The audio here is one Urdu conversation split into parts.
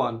1,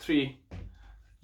3,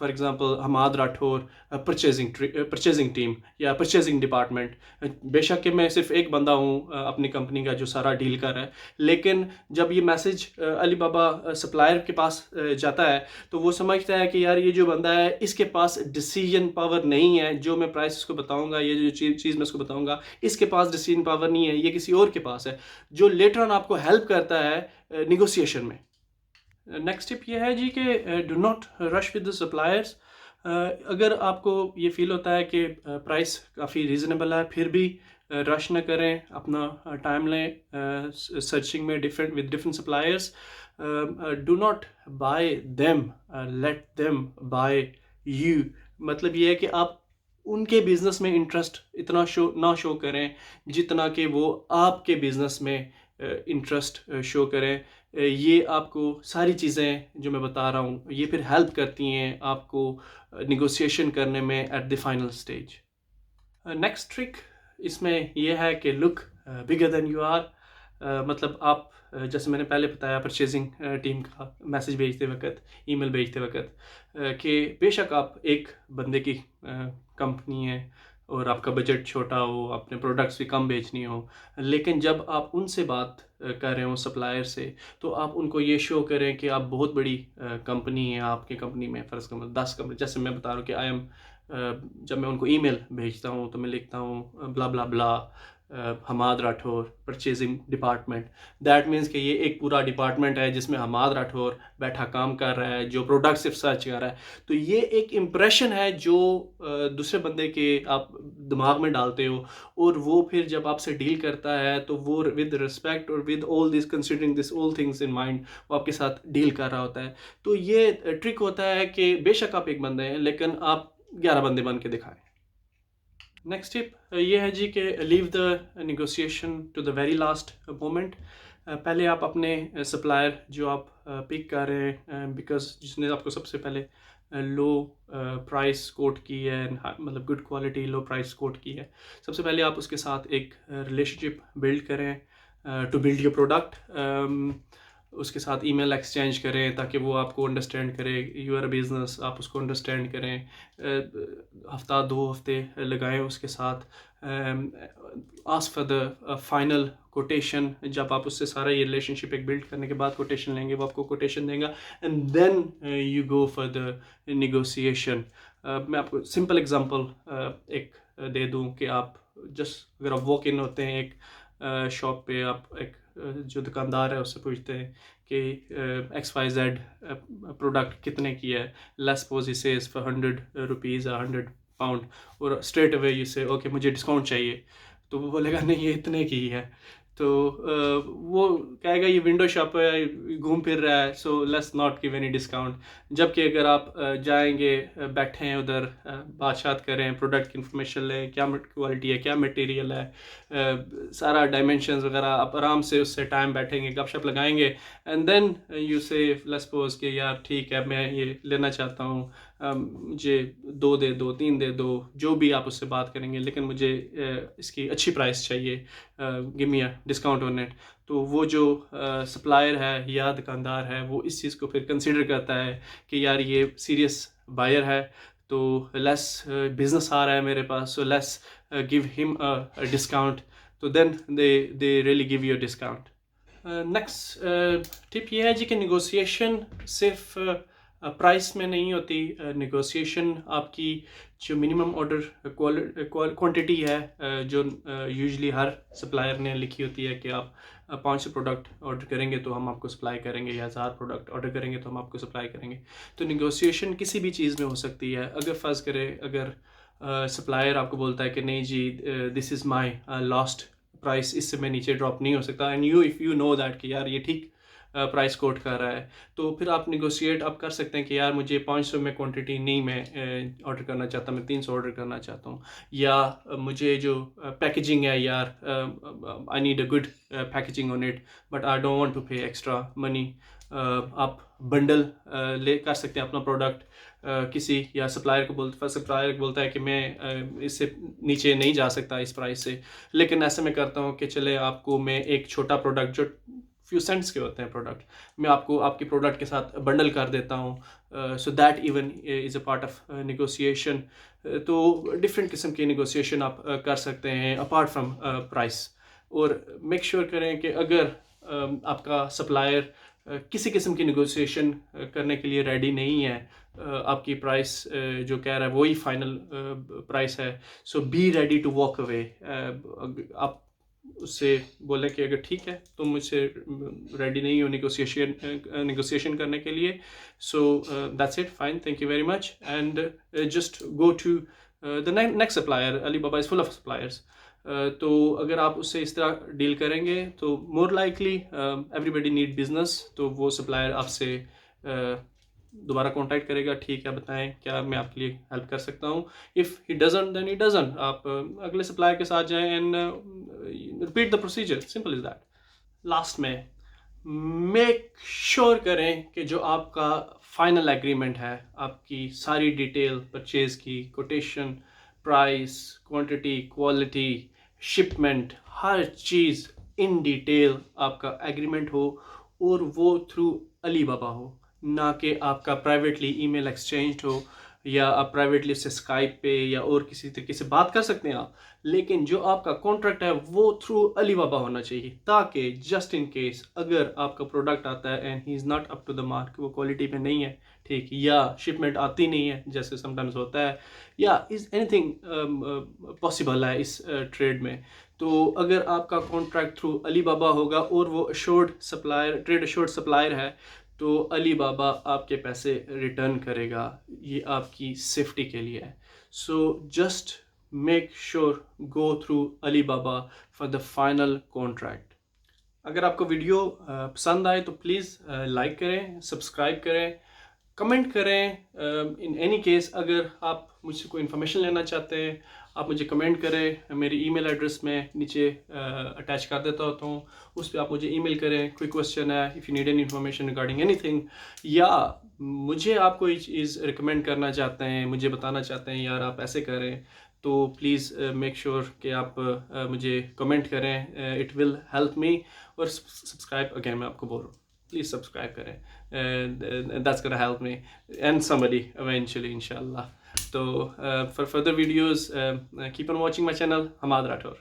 for example Hammad Rathore purchasing team یا پرچیزنگ ڈپارٹمنٹ، بے شک کہ میں صرف ایک بندہ ہوں اپنی کمپنی کا جو سارا ڈیل کر رہا ہے، لیکن جب یہ میسج علی بابا سپلائر کے پاس جاتا ہے تو وہ سمجھتا ہے کہ یار یہ جو بندہ ہے اس کے پاس ڈیسیجن پاور نہیں ہے، جو میں پرائس اس کو بتاؤں گا، یہ جو چیز میں اس کو بتاؤں گا، اس کے پاس ڈیسیجن پاور نہیں ہے، یہ کسی اور کے پاس ہے، جو لیٹر آن آپ کو ہیلپ کرتا ہے نیگوسیشن میں۔ نیکسٹ ٹپ یہ ہے جی کہ do not rush with the suppliers. اگر آپ کو یہ فیل ہوتا ہے کہ پرائس کافی ریزنیبل ہے، پھر بھی رش نہ کریں، اپنا ٹائم لیں سرچنگ میں different suppliers. Do not by them, let them by you. مطلب یہ ہے کہ آپ ان کے بزنس میں انٹرسٹ اتنا نہ شو کریں جتنا کہ وہ آپ کے بزنس میں انٹرسٹ شو کریں۔ یہ آپ کو ساری چیزیں جو میں بتا رہا ہوں یہ پھر ہیلپ کرتی ہیں آپ کو نیگوسیشن کرنے میں at the final stage. Next trick اس میں یہ ہے کہ لک بگر دین یو آر۔ مطلب آپ جیسے میں نے پہلے بتایا پرچیزنگ ٹیم کا میسج بھیجتے وقت، ای میل بھیجتے وقت، کہ بے شک آپ ایک بندے کی کمپنی ہے اور آپ کا بجٹ چھوٹا ہو، اپنے پروڈکٹس بھی کم بیچنی ہو، لیکن جب آپ ان سے بات کر رہے ہوں سپلائر سے، تو آپ ان کو یہ شو کریں کہ آپ بہت بڑی کمپنی ہے، آپ کی کمپنی میں فرض کریں 10 کمپنی، جیسے میں بتا رہا ہوں کہ جب میں ان کو ای میل بھیجتا ہوں تو میں لکھتا ہوں بلا بلا بلا Hammad Rathore purchasing department. That means کہ یہ ایک پورا ڈپارٹمنٹ ہے جس میں حماد راٹھور بیٹھا کام کر رہا ہے، جو پروڈکٹ صرف سرچ کر رہا ہے۔ تو یہ ایک امپریشن ہے جو دوسرے بندے کے آپ دماغ میں ڈالتے ہو، اور وہ پھر جب آپ سے ڈیل کرتا ہے تو وہ ود رسپیکٹ اور with all this considering this all things in mind وہ آپ کے ساتھ ڈیل کر رہا ہوتا ہے۔ تو یہ ٹرک ہوتا ہے کہ بے شک آپ ایک بندے ہیں لیکن آپ 11 بندے بن کے دکھائیں۔ نیکسٹ ٹپ یہ ہے جی کہ leave the negotiation to the very last moment. پہلے آپ اپنے سپلائر جو آپ پک کر رہے ہیں، بیکاز جس نے آپ کو سب سے پہلے لو پرائس کوٹ کی ہے، مطلب good quality low price quote کی ہے، سب سے پہلے آپ اس کے ساتھ ایک ریلیشن شپ بلڈ کریں ٹو بلڈ یور پروڈکٹ۔ اس کے ساتھ ای میل ایکسچینج کریں تاکہ وہ آپ کو انڈرسٹینڈ کرے، یو آر بزنس، آپ اس کو انڈرسٹینڈ کریں، ہفتہ 2 ہفتے لگائیں اس کے ساتھ، ask for the final quotation. جب آپ اس سے سارا یہ ریلیشن شپ ایک بلڈ کرنے کے بعد کوٹیشن لیں گے، وہ آپ کو کوٹیشن دیں گا، and then you go for the negotiation. میں آپ کو سمپل ایگزامپل ایک دے دوں کہ آپ اگر آپ واک ان ہوتے ہیں ایک شاپ پہ، آپ ایک جو دکاندار ہے اس سے پوچھتے ہیں کہ XYZ پروڈکٹ کتنے کی ہے، let's suppose he says for 100 rupees یا 100 پاؤنڈ، اور اسٹریٹ اوے یو سے اوکے مجھے ڈسکاؤنٹ چاہیے، تو وہ بولے گا نہیں یہ اتنے کی ہے، تو وہ کہے گا یہ ونڈو شاپ ہے، گھوم پھر رہا ہے، so let's not give any discount. جبکہ اگر آپ جائیں گے، بیٹھیں ادھر، بات شات کریں، پروڈکٹ کی انفارمیشن لیں، کیا کوالٹی ہے، کیا مٹیریل ہے، سارا ڈائمینشنز وغیرہ، آپ آرام سے اس سے ٹائم بیٹھیں گے، گپ شپ لگائیں گے، اینڈ دین یو سے لیٹس سپوز کہ یار ٹھیک ہے میں یہ لینا چاہتا ہوں، مجھے 2 دے دو، 3 دے دو، جو بھی آپ اس سے بات کریں گے، لیکن مجھے اس کی اچھی پرائس چاہیے، give me a discount on it. تو وہ جو سپلائر ہے یا دکاندار ہے وہ اس چیز کو پھر کنسیڈر کرتا ہے کہ یار یہ سیریس بائر ہے، تو لیس بزنس آ رہا ہے میرے پاس، سو لیس گیو ہم ڈسکاؤنٹ، تو then they really give you discount. Next tip یہ ہے جی کہ نیگوسیشن صرف پرائس میں نہیں ہوتی، نیگوسیشن آپ کی جو منیمم آرڈر کوانٹٹی ہے، جو یوزلی ہر سپلائر نے لکھی ہوتی ہے کہ آپ 500 پروڈکٹ آرڈر کریں گے تو ہم آپ کو سپلائی کریں گے، یا 1000 پروڈکٹ آرڈر کریں گے تو ہم آپ کو سپلائی کریں گے۔ تو نیگوسیشن کسی بھی چیز میں ہو سکتی ہے۔ اگر فرض کرے اگر سپلائر آپ کو بولتا ہے کہ نہیں جی دس از مائی لاسٹ پرائس، اس سے میں نیچے ڈراپ نہیں ہو سکتا، and if you know that کہ یار یہ ٹھیک پرائس کوٹ کر رہا ہے، تو پھر آپ نیگوشیٹ آپ کر سکتے ہیں کہ یار مجھے 500 میں کوانٹٹی نہیں میں آرڈر کرنا چاہتا، میں 300 آرڈر کرنا چاہتا ہوں، یا مجھے جو پیکیجنگ ہے یار I need a good packaging on it but I don't want to pay extra money. آپ بنڈل لے کر سکتے ہیں اپنا پروڈکٹ کسی، یا سپلائر کو بولتا ہے کہ میں اس سے نیچے نہیں جا سکتا اس پرائس سے، لیکن ایسے میں کرتا ہوں کہ چلے آپ کو میں ایک چھوٹا پروڈکٹ جو few cents کے ہوتے ہیں پروڈکٹ. میں آپ کو آپ کے پروڈکٹ کے ساتھ بنڈل کر دیتا ہوں, so that even is a part of negotiation. تو ڈفرینٹ قسم کی نیگوسیشن آپ کر سکتے ہیں اپارٹ فرام پرائس. اور میک شیور کریں کہ اگر آپ کا سپلائر کسی قسم کی نیگوسیشن کرنے کے لیے ریڈی نہیں ہے, آپ کی پرائس جو کہہ رہا ہے وہی فائنل پرائس ہے, so be ready to walk away. آپ اس سے بولیں کہ اگر ٹھیک ہے تم مجھ سے ریڈی نہیں ہو نیگوسیشن کرنے کے لیے, so that's it, fine, thank you very much, and just go to the next supplier. Alibaba is full of suppliers. تو اگر آپ اس سے اس طرح ڈیل کریں گے تو مور لائکلی ایوری بڈی نیڈ بزنس, تو وہ سپلائر آپ سے دوبارہ کانٹیکٹ کرے گا, ٹھیک ہے بتائیں کیا میں آپ کے لیے ہیلپ کر سکتا ہوں. If he doesn't then he doesn't, آپ اگلے سپلائر کے ساتھ جائیں and repeat the procedure, simple is that. Last میں میک شیور کریں کہ جو آپ کا فائنل ایگریمنٹ ہے, آپ کی ساری ڈیٹیل پرچیز کی, quotation, price, quantity, quality, shipment, ہر چیز ان ڈیٹیل آپ کا ایگریمنٹ ہو, اور وہ تھرو علی بابا ہو, نہ کہ آپ کا پرائیویٹلی ای میل ایکسچینج ہو, یا آپ پرائیویٹلی اس سے اسکائپ پہ یا اور کسی طریقے سے بات کر سکتے ہیں آپ, لیکن جو آپ کا کانٹریکٹ ہے وہ تھرو علی بابا ہونا چاہیے, تاکہ جسٹ ان کیس اگر آپ کا پروڈکٹ آتا ہے and he is not up to the mark, وہ کوالٹی پہ نہیں ہے ٹھیک, یا شپمنٹ آتی نہیں ہے جیسے سم ٹائمز ہوتا ہے, یا از اینی تھنگ پاسبل ہے اس ٹریڈ میں, تو اگر آپ کا کانٹریکٹ تھرو علی بابا ہوگا اور وہ assured supplier, trade assured supplier ہے, تو علی بابا آپ کے پیسے ریٹرن کرے گا, یہ آپ کی سیفٹی کے لیے ہے. So just make sure go through Alibaba for the final contract. اگر آپ کو ویڈیو پسند آئے تو پلیز لائک کریں, سبسکرائب کریں, کمنٹ کریں. ان اینی کیس اگر آپ مجھ سے کوئی انفارمیشن لینا چاہتے ہیں آپ مجھے کمنٹ کریں, میری ای میل ایڈریس میں نیچے اٹیچ کر دیتا ہوتا ہوں, اس پہ آپ مجھے ای میل کریں. کوئی کویسچن ہے, if you need any information regarding any thing, یا مجھے آپ کوئی چیز ریکمینڈ کرنا چاہتے ہیں, مجھے بتانا چاہتے ہیں یار آپ ایسے کریں, تو پلیز میک شیور کہ آپ مجھے کمنٹ کریں, اٹ ول ہیلپ می. اور سبسکرائب, اگین میں آپ کو بول رہا ہوں پلیز سبسکرائب کریں, that's gonna help me and somebody eventually inshallah. So for further videos keep on watching my channel. Hamad Rathor.